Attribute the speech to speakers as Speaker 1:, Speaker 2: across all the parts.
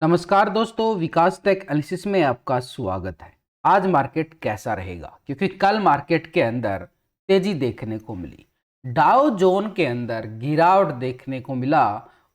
Speaker 1: नमस्कार दोस्तों, विकास take analysis में आपका स्वागत है। आज मार्केट कैसा रहेगा, क्योंकि कल मार्केट के अंदर तेजी देखने को मिली। डाउ जोन के अंदर गिरावट देखने को मिला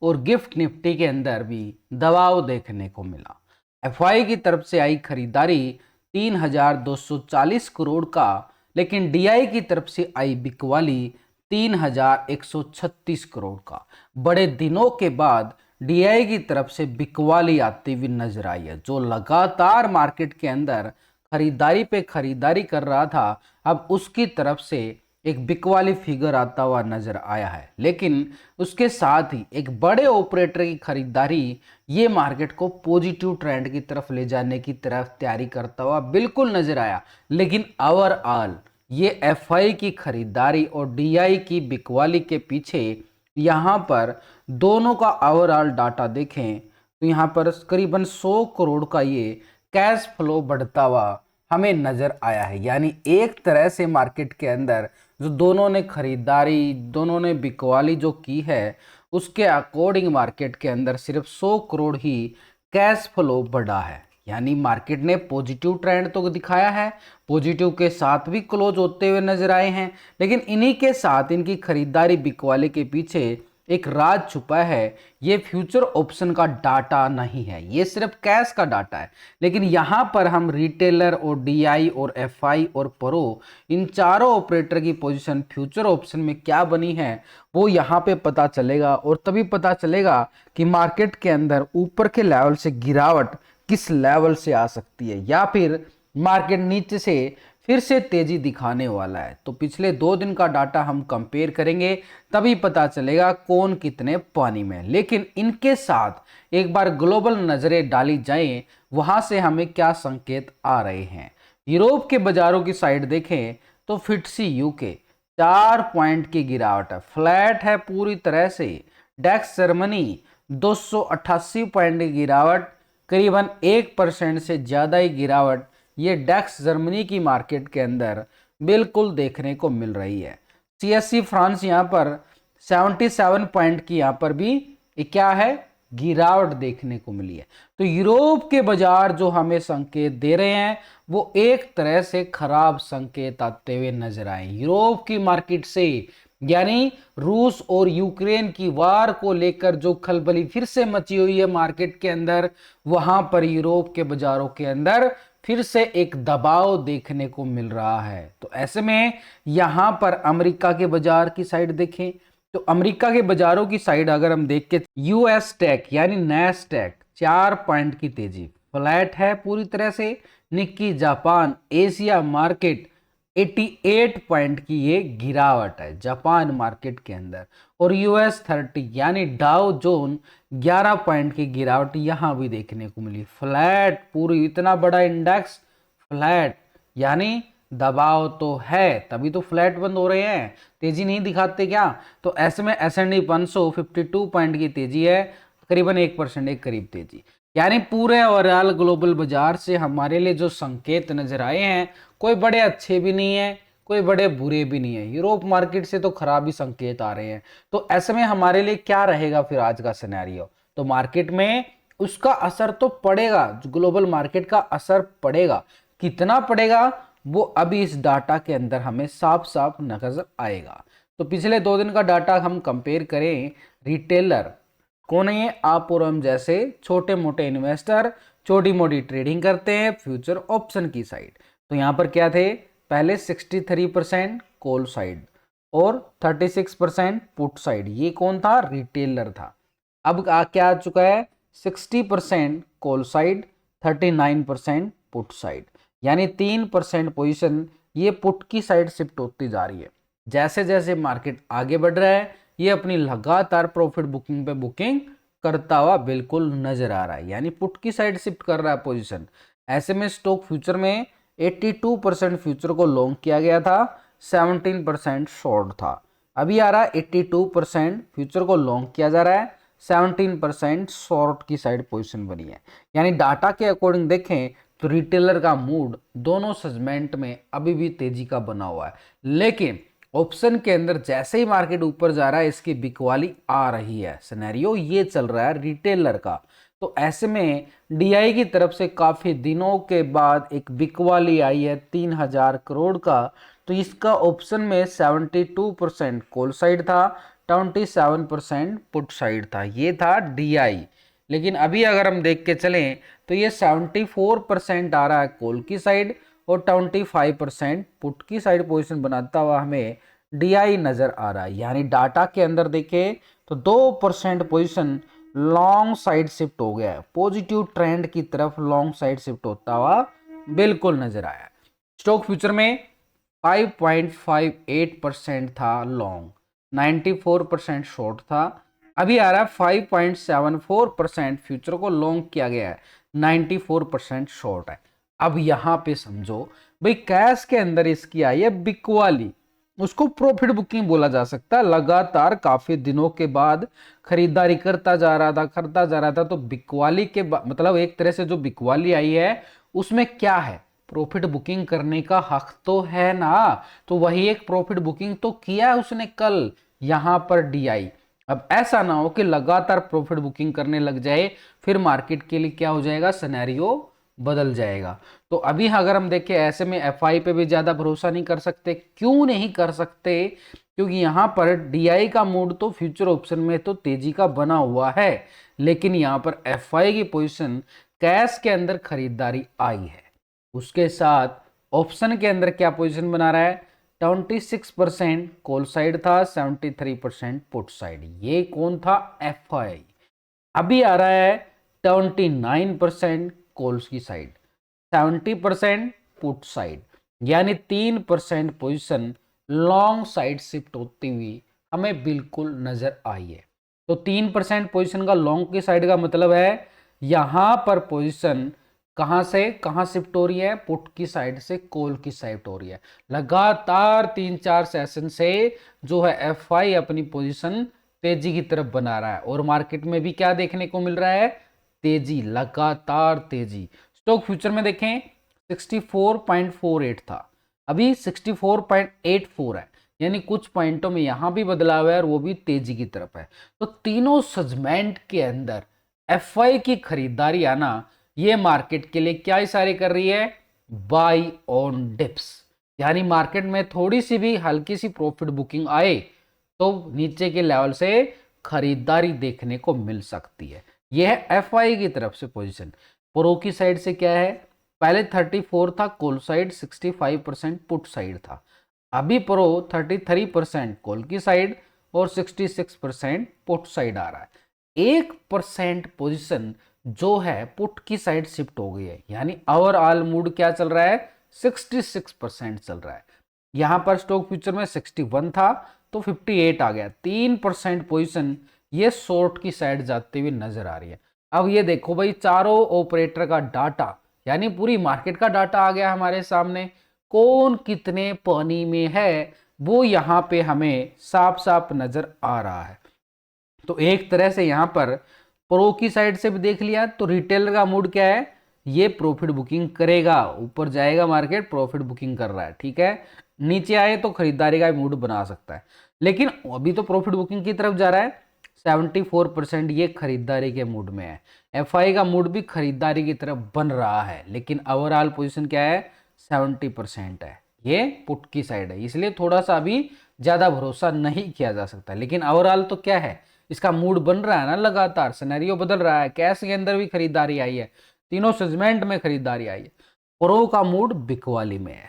Speaker 1: और गिफ्ट निफ्टी के अंदर भी दबाव देखने को मिला। एफआई की तरफ से आई खरीदारी 3,240 करोड़ का, लेकिन डीआई की तरफ से आई बिकवाली 3,136 करोड़ का। बड़े दिनों के बाद डीआई की तरफ से बिकवाली आती हुई नजर आई है। जो लगातार मार्केट के अंदर खरीदारी पे खरीदारी कर रहा था, अब उसकी तरफ से एक बिकवाली फिगर आता हुआ नजर आया है। लेकिन उसके साथ ही एक बड़े ऑपरेटर की खरीदारी ये मार्केट को पॉजिटिव ट्रेंड की तरफ ले जाने की तरफ तैयारी करता हुआ बिल्कुल नजर आया। लेकिन ओवरऑल ये एफआई की खरीदारी और डीआई की बिकवाली के पीछे यहाँ पर दोनों का ओवरऑल डाटा देखें तो यहाँ पर करीबन 100 करोड़ का ये कैश फ्लो बढ़ता हुआ हमें नजर आया है। यानी एक तरह से मार्केट के अंदर जो दोनों ने खरीदारी, दोनों ने बिकवाली जो की है, उसके अकॉर्डिंग मार्केट के अंदर सिर्फ 100 करोड़ ही कैश फ्लो बढ़ा है। यानी मार्केट ने पॉजिटिव ट्रेंड तो दिखाया है, पॉजिटिव के साथ भी क्लोज होते हुए नजर आए हैं। लेकिन इन्हीं के साथ इनकी खरीदारी बिकवाली के पीछे एक राज छुपा है। ये फ्यूचर ऑप्शन का डाटा नहीं है, ये सिर्फ कैश का डाटा है। लेकिन यहाँ पर हम रिटेलर और डीआई और एफआई और प्रो, इन चारों ऑपरेटर की पोजीशन फ्यूचर ऑप्शन में क्या बनी है वो यहाँ पे पता चलेगा। और तभी पता चलेगा कि मार्केट के अंदर ऊपर के लेवल से गिरावट किस लेवल से आ सकती है, या फिर मार्केट नीचे से फिर से तेजी दिखाने वाला है। तो पिछले 2 दिन का डाटा हम कंपेयर करेंगे, तभी पता चलेगा कौन कितने पानी में। लेकिन इनके साथ एक बार ग्लोबल नजरें डाली जाएं, वहां से हमें क्या संकेत आ रहे हैं। यूरोप के बाजारों की साइड देखें तो फिट्सी यूके 4 पॉइंट की गिरावट है, फ्लैट है पूरी तरह से। डेक्स जर्मनी 288 पॉइंट की गिरावट, करीबन 1% से ज़्यादा ही गिरावट ये डेक्स जर्मनी की मार्केट के अंदर बिल्कुल देखने को मिल रही है। सीएससी फ्रांस यहाँ पर 77 पॉइंट की यहाँ पर भी क्या है, गिरावट देखने को मिली है। तो यूरोप के बाजार जो हमें संकेत दे रहे हैं वो एक तरह से खराब संकेत आते हुए नजर आए यूरोप की मार्केट से। यानी रूस और यूक्रेन की वार को लेकर जो खलबली फिर से मची हुई है मार्केट के अंदर, वहां पर यूरोप के बाजारों के अंदर फिर से एक दबाव देखने को मिल रहा है। तो ऐसे में यहां पर अमेरिका के बाजार की साइड देखें तो अमेरिका के बाजारों की साइड अगर हम देख के यूएस टेक यानी नैस्डैक 4 पॉइंट की तेजी, फ्लैट है पूरी तरह से। Nikki Japan Asia market 88 point की ये गिरावट है जापान मार्केट के अंदर। और यूएस 30 यानी डाउ जोन 11 पॉइंट की गिरावट यहां भी देखने को मिली, फ्लैट पूरी। इतना बड़ा इंडेक्स फ्लैट, यानी दबाव तो है तभी तो फ्लैट बंद हो रहे हैं, तेजी नहीं दिखाते क्या। तो ऐसे में S&P 500 52 पॉइंट की तेजी है, करीबन 1% एक करीब तेजी। यानी पूरे ओवरऑल ग्लोबल बाजार से हमारे लिए जो संकेत नजर आए हैं कोई बड़े अच्छे भी नहीं है, कोई बड़े बुरे भी नहीं है। यूरोप मार्केट से तो खराब ही संकेत आ रहे हैं। तो ऐसे में हमारे लिए क्या रहेगा फिर आज का सिनेरियो। तो मार्केट में उसका असर तो पड़ेगा, जो ग्लोबल मार्केट का असर पड़ेगा, कितना पड़ेगा वो अभी इस डाटा के अंदर हमें साफ साफ नजर आएगा। तो पिछले 2 दिन का डाटा हम कंपेयर करें, रिटेलर कौन है ये, आप और हम जैसे छोटे मोटे इन्वेस्टर छोटी मोटी ट्रेडिंग करते हैं फ्यूचर ऑप्शन की साइड। तो यहाँ पर क्या थे, पहले 63% कॉल साइड और 36% पुट साइड, ये कौन था, रिटेलर था। अब क्या आ चुका है, 60% कॉल साइड 39% पुट साइड, यानी 3% पोजीशन ये पुट की साइड शिफ्ट होती जा रही है। जैसे जैसे मार्केट आगे बढ़ रहा है ये अपनी लगातार प्रॉफिट बुकिंग पे बुकिंग करता हुआ बिल्कुल नजर आ रहा है, यानी पुट की साइड शिफ्ट कर रहा है पोजीशन। ऐसे में स्टॉक फ्यूचर में 82% फ्यूचर को लॉन्ग किया गया था, 17% शॉर्ट था। अभी आ रहा है 82% फ्यूचर को लॉन्ग किया जा रहा है, 17% शॉर्ट की साइड पोजीशन बनी है। यानी डाटा के अकॉर्डिंग देखें तो रिटेलर का मूड दोनों सेगमेंट में अभी भी तेजी का बना हुआ है। लेकिन ऑप्शन के अंदर जैसे ही मार्केट ऊपर जा रहा है इसकी बिकवाली आ रही है, सिनेरियो ये चल रहा है रिटेलर का। तो ऐसे में डीआई की तरफ से काफी दिनों के बाद एक बिक वाली आई है 3000 करोड़ का। तो इसका ऑप्शन में 72% कॉल साइड था, 27% पुट साइड था। ये था डीआई। लेकिन अभी अगर हम देख के चलें तो ये 74% आ रहा है कॉल की साइड और 25% पुट की साइड पोजीशन बनाता हुआ हमें डीआई नजर आ रहा है। यानी डाटा के अंदर देखें तो 2% पोजीशन लॉन्ग साइड शिफ्ट हो गया है, पॉजिटिव ट्रेंड की तरफ लॉन्ग साइड शिफ्ट होता हुआ बिल्कुल नजर आया। स्टॉक फ्यूचर में 5.58% था लॉन्ग, 94% शॉर्ट था। अभी आ रहा है 5.74% फ्यूचर को लॉन्ग किया गया है, 94% शॉर्ट है। अब यहां पे समझो भाई कैश के अंदर इसकी आई है बिक वाली, उसको प्रॉफिट बुकिंग बोला जा सकता है। लगातार काफी दिनों के बाद खरीदारी करता जा रहा था तो बिकवाली के मतलब एक तरह से जो बिकवाली आई है उसमें क्या है, प्रॉफिट बुकिंग करने का हक तो है ना। तो वही एक प्रॉफिट बुकिंग तो किया है उसने कल यहां पर डीआई। अब ऐसा ना हो कि लगातार प्रॉफिट बुकिंग करने लग जाए, फिर मार्केट के लिए क्या हो जाएगा, सिनेरियो बदल जाएगा। तो अभी अगर हम देखें ऐसे में एफआई पे भी ज्यादा भरोसा नहीं कर सकते। क्यों नहीं कर सकते? क्योंकि यहां पर डीआई का मूड तो फ्यूचर ऑप्शन में तो तेजी का बना हुआ है, लेकिन यहां पर एफआई की पोजीशन कैश के अंदर खरीदारी आई है। उसके साथ ऑप्शन के अंदर क्या पोजीशन बना रहा है, 26% कॉल साइड था, 73% पुट साइड। ये कौन था, एफआई। अभी आ रहा है 29% कॉल्स की साइड, 70% पुट साइड, यानी 3% पोजीशन लॉन्ग साइड शिफ्ट होती हुई हमें बिल्कुल नजर आई है। तो 3% पोजीशन का लॉन्ग की साइड का मतलब है यहां पर पोजीशन कहां से कहां शिफ्ट हो रही है, पुट की साइड से कॉल की साइड हो रही है। लगातार 3-4 सेशन से जो है एफआई अपनी पोजीशन तेजी की तरफ बना रहा है और मार्केट में भी क्या देखने को मिल रहा है, तेजी, लगातार तेजी। स्टॉक फ्यूचर में देखें 64.48 था, अभी 64.84 है, यानी कुछ पॉइंटों में यहां भी बदलाव है और वो भी तेजी की तरफ है। तो तीनों सेगमेंट के अंदर एफआई की खरीदारी आना ये मार्केट के लिए क्या इशारे कर रही है, बाई ऑन डिप्स। यानी मार्केट में थोड़ी सी भी हल्की सी प्रॉफिट बुकिंग आए तो नीचे के लेवल से खरीदारी देखने को मिल सकती है। यह है एफआई की तरफ से पोजीशन। प्रो की साइड से क्या है, पहले 34 था कॉल साइड, 65% पुट साइड था। अभी प्रो 33% कॉल की साइड और 66% पुट साइड आ रहा है। 1% पोजीशन जो है पुट की साइड शिफ्ट हो गई है, यानी ओवरऑल मूड क्या चल रहा है, 66% चल रहा है। यहां पर स्टॉक फ्यूचर में 61 था तो 58 आ गया, 3% पोजीशन ये शॉर्ट की साइड जाते हुए नजर आ रही है। अब ये देखो भाई चारों ऑपरेटर का डाटा, यानी पूरी मार्केट का डाटा आ गया हमारे सामने। कौन कितने पानी में है वो यहां पे हमें साफ साफ नजर आ रहा है। तो एक तरह से यहां पर प्रो की साइड से भी देख लिया तो रिटेलर का मूड क्या है, ये प्रॉफिट बुकिंग करेगा, ऊपर जाएगा मार्केट प्रॉफिट बुकिंग कर रहा है, ठीक है। नीचे आए तो खरीदारी का मूड बना सकता है, लेकिन अभी तो प्रॉफिट बुकिंग की तरफ जा रहा है। 74% ये खरीदारी के मूड में है। एफआई का मूड भी खरीदारी की तरफ बन रहा है, लेकिन ओवरऑल पोजीशन क्या है, 70% है। ये पुट की साइड है, इसलिए थोड़ा सा अभी ज्यादा भरोसा नहीं किया जा सकता। लेकिन ओवरऑल तो क्या है, इसका मूड बन रहा है ना, लगातार सिनेरियो बदल रहा है। कैश के अंदर भी खरीदारी आई है, तीनों सेगमेंट में खरीदारी आई है। प्रो का मूड बिकवाली में है,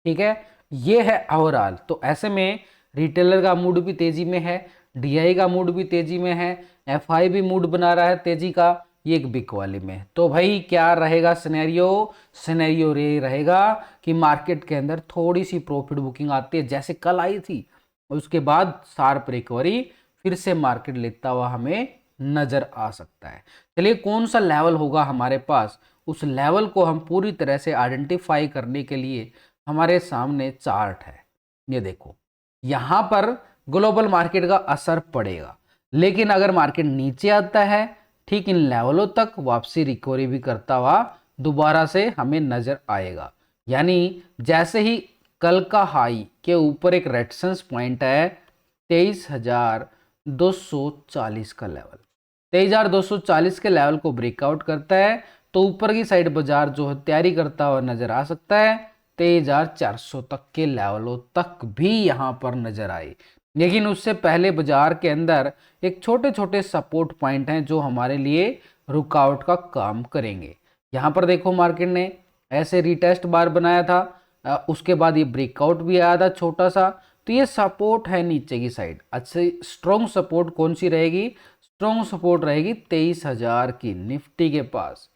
Speaker 1: ठीक है। ये है ओवरऑल। तो ऐसे में रिटेलर का मूड भी तेजी में है, डीआई का मूड भी तेजी में है, एफआई भी मूड बना रहा है तेजी का, ये एक बिकवाली में है। तो भाई क्या रहेगा सिनेरियो, सिनेरियो ये रहेगा कि मार्केट के अंदर थोड़ी सी प्रॉफिट बुकिंग आती है जैसे कल आई थी, उसके बाद शार्प रिकवरी फिर से मार्केट लेता हुआ हमें नजर आ सकता है। चलिए कौन सा लेवल होगा हमारे पास, उस लेवल को हम पूरी तरह से आइडेंटिफाई करने के लिए हमारे सामने चार्ट है। ये देखो यहां पर ग्लोबल मार्केट का असर पड़ेगा, लेकिन अगर मार्केट नीचे आता है ठीक इन लेवलों तक वापसी रिकवरी भी करता हुआ दोबारा से हमें नजर आएगा। यानी जैसे ही कल का हाई के ऊपर एक रेजिस्टेंस पॉइंट है 23,240 का लेवल, 23,240 के लेवल को ब्रेकआउट करता है तो ऊपर की साइड बाजार जो है तैयारी करता हुआ नजर आ सकता है 23,400 तक के लेवलों तक भी यहां पर नजर आए। लेकिन उससे पहले बाजार के अंदर एक छोटे छोटे सपोर्ट पॉइंट हैं जो हमारे लिए रुकावट का काम करेंगे। यहाँ पर देखो मार्केट ने ऐसे रिटेस्ट बार बनाया था, उसके बाद ये ब्रेकआउट भी आया था छोटा सा, तो ये सपोर्ट है नीचे की साइड। अच्छी स्ट्रॉन्ग सपोर्ट कौन सी रहेगी? स्ट्रॉन्ग सपोर्ट रहेगी 23,000 की निफ्टी के पास।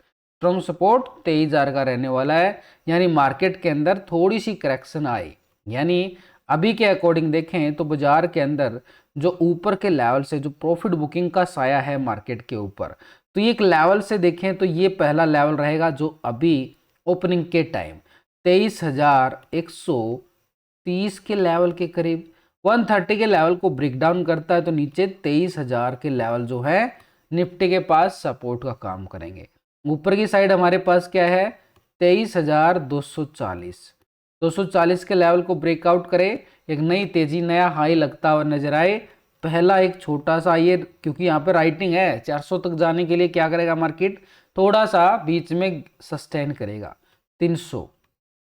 Speaker 1: स्ट्रॉन्ग सपोर्ट 23,000 का रहने वाला है, यानी मार्केट के अंदर थोड़ी सी करेक्शन आई, यानी अभी के अकॉर्डिंग देखें तो बाजार के अंदर जो ऊपर के लेवल से जो प्रॉफिट बुकिंग का साया है मार्केट के ऊपर, तो ये एक लेवल से देखें तो ये पहला लेवल रहेगा जो अभी ओपनिंग के टाइम 23,130 के लेवल के करीब 130 के लेवल को ब्रेक डाउन करता है तो नीचे 23,000 के लेवल जो है निफ्टी के पास सपोर्ट का काम करेंगे। ऊपर की साइड हमारे पास क्या है? 23,240 के लेवल को ब्रेकआउट करे, एक नई तेजी नया हाई लगता हुआ नजर आए। पहला एक छोटा सा ये, क्योंकि यहाँ पे राइटिंग है 400 तक जाने के लिए क्या करेगा मार्केट? थोड़ा सा बीच में सस्टेन करेगा 300,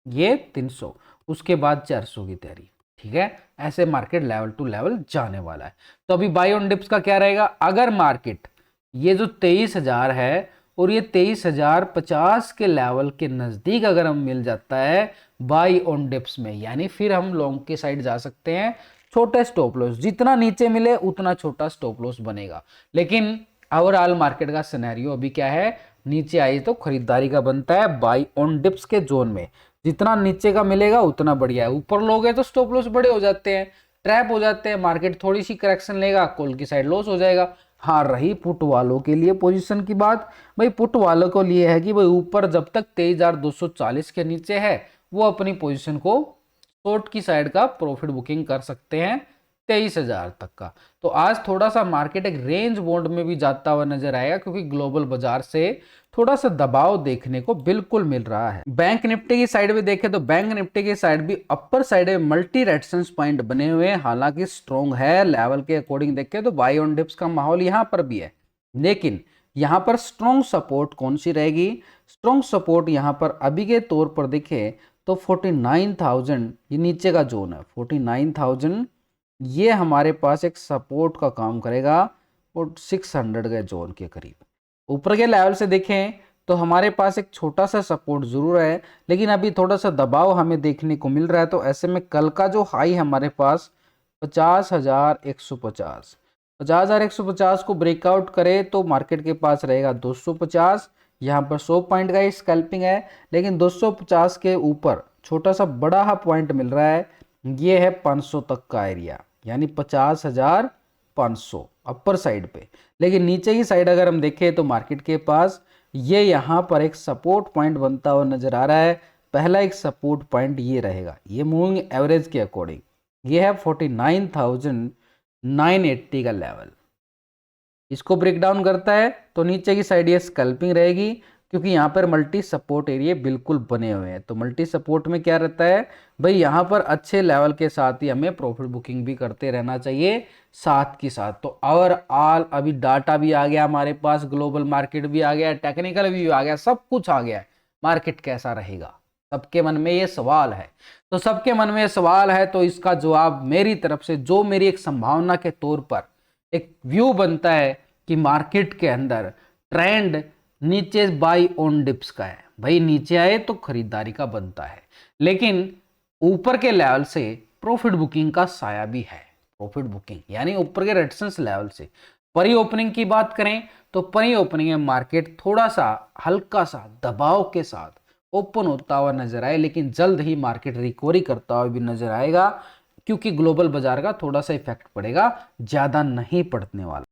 Speaker 1: ये 300, उसके बाद 400 की तैयारी। ठीक है, ऐसे मार्केट लेवल टू लेवल जाने वाला है। तो अभी बाई ऑन डिप्स का क्या रहेगा? अगर मार्केट ये जो 23,000 है और ये 23,050 के लेवल के नजदीक अगर हम मिल जाता है बाई ऑन डिप्स में, यानी फिर हम लॉन्ग के साइड जा सकते हैं। छोटे स्टॉप लॉस जितना नीचे मिले उतना छोटा स्टॉप लॉस बनेगा। लेकिन ओवरऑल मार्केट का सिनेरियो अभी क्या है? नीचे आई तो खरीदारी का बनता है बाई ऑन डिप्स के जोन में। जितना नीचे का मिलेगा उतना बढ़िया है। ऊपर लोग है तो स्टॉप लॉस बड़े हो जाते हैं, ट्रैप हो जाते हैं। मार्केट थोड़ी सी करेक्शन लेगा, कॉल की साइड लॉस हो जाएगा। हाँ, रही पुट वालों के लिए पोजीशन की बात, भाई पुट वालों को लिए है कि भाई ऊपर जब तक 23,240 के नीचे है वो अपनी पोजीशन को शॉर्ट की साइड का प्रॉफिट बुकिंग कर सकते हैं 23,000 तक का। तो आज थोड़ा सा मार्केट एक रेंज बॉन्ड में भी जाता हुआ नजर आएगा, क्योंकि ग्लोबल बाजार से थोड़ा सा दबाव देखने को बिल्कुल मिल रहा है। बैंक निफ्टी की साइड भी देखें तो बैंक निफ्टी की साइड भी अपर साइड में मल्टी रेजिस्टेंस पॉइंट बने हुए हैं, हालांकि स्ट्रॉन्ग है। लेवल के अकॉर्डिंग देखें तो बाई ऑन डिप्स का माहौल यहां पर भी है, लेकिन यहां पर स्ट्रॉन्ग सपोर्ट कौन सी रहेगी? स्ट्रॉन्ग सपोर्ट यहां पर अभी के तौर पर देखें तो 49,000 ये नीचे का जोन है। 49,000 ये हमारे पास एक सपोर्ट का काम करेगा और 600 के जोन के करीब। ऊपर के लेवल से देखें तो हमारे पास एक छोटा सा सपोर्ट जरूर है, लेकिन अभी थोड़ा सा दबाव हमें देखने को मिल रहा है। तो ऐसे में कल का जो हाई हमारे पास 50,150, 50,150 को ब्रेकआउट करे तो मार्केट के पास रहेगा 250। यहाँ पर 100 पॉइंट का ही स्कैल्पिंग है, लेकिन 250 के ऊपर छोटा सा बड़ा हा पॉइंट मिल रहा है, ये है 500 तक का एरिया, यानी 50,500 अपर साइड पे। लेकिन नीचे की साइड अगर हम देखें तो मार्केट के पास ये यहाँ पर एक सपोर्ट पॉइंट बनता हुआ नजर आ रहा है। पहला एक सपोर्ट पॉइंट ये रहेगा, ये मूविंग एवरेज के अकॉर्डिंग ये है 49,980 का लेवल। इसको ब्रेक डाउन करता है तो नीचे की साइड ये स्कैल्पिंग रहेगी, क्योंकि यहाँ पर मल्टी सपोर्ट एरिया बिल्कुल बने हुए हैं। तो मल्टी सपोर्ट में क्या रहता है भाई, यहाँ पर अच्छे लेवल के साथ ही हमें प्रॉफिट बुकिंग भी करते रहना चाहिए साथ के साथ। तो ओवरऑल अभी डाटा भी आ गया हमारे पास, ग्लोबल मार्केट भी आ गया, टेक्निकल भी आ गया, सब कुछ आ गया है। मार्केट कैसा रहेगा सबके मन में ये सवाल है। तो सबके मन में ये सवाल है, तो इसका जवाब मेरी तरफ से जो मेरी एक संभावना के तौर पर एक व्यू बनता है कि मार्केट के अंदर ट्रेंड नीचे बाई ऑन डिप्स का है। भाई नीचे आए तो खरीदारी का बनता है, लेकिन ऊपर के लेवल से प्रॉफिट बुकिंग का साया भी है। प्रॉफिट बुकिंग यानी ऊपर के रेजिस्टेंस लेवल से परी ओपनिंग की बात करें तो परी ओपनिंग में मार्केट थोड़ा सा हल्का सा दबाव के साथ ओपन होता हुआ नजर आए, लेकिन जल्द ही मार्केट रिकवरी करता हुआ भी नजर आएगा, क्योंकि ग्लोबल बाजार का थोड़ा सा इफेक्ट पड़ेगा, ज्यादा नहीं पड़ने वाला।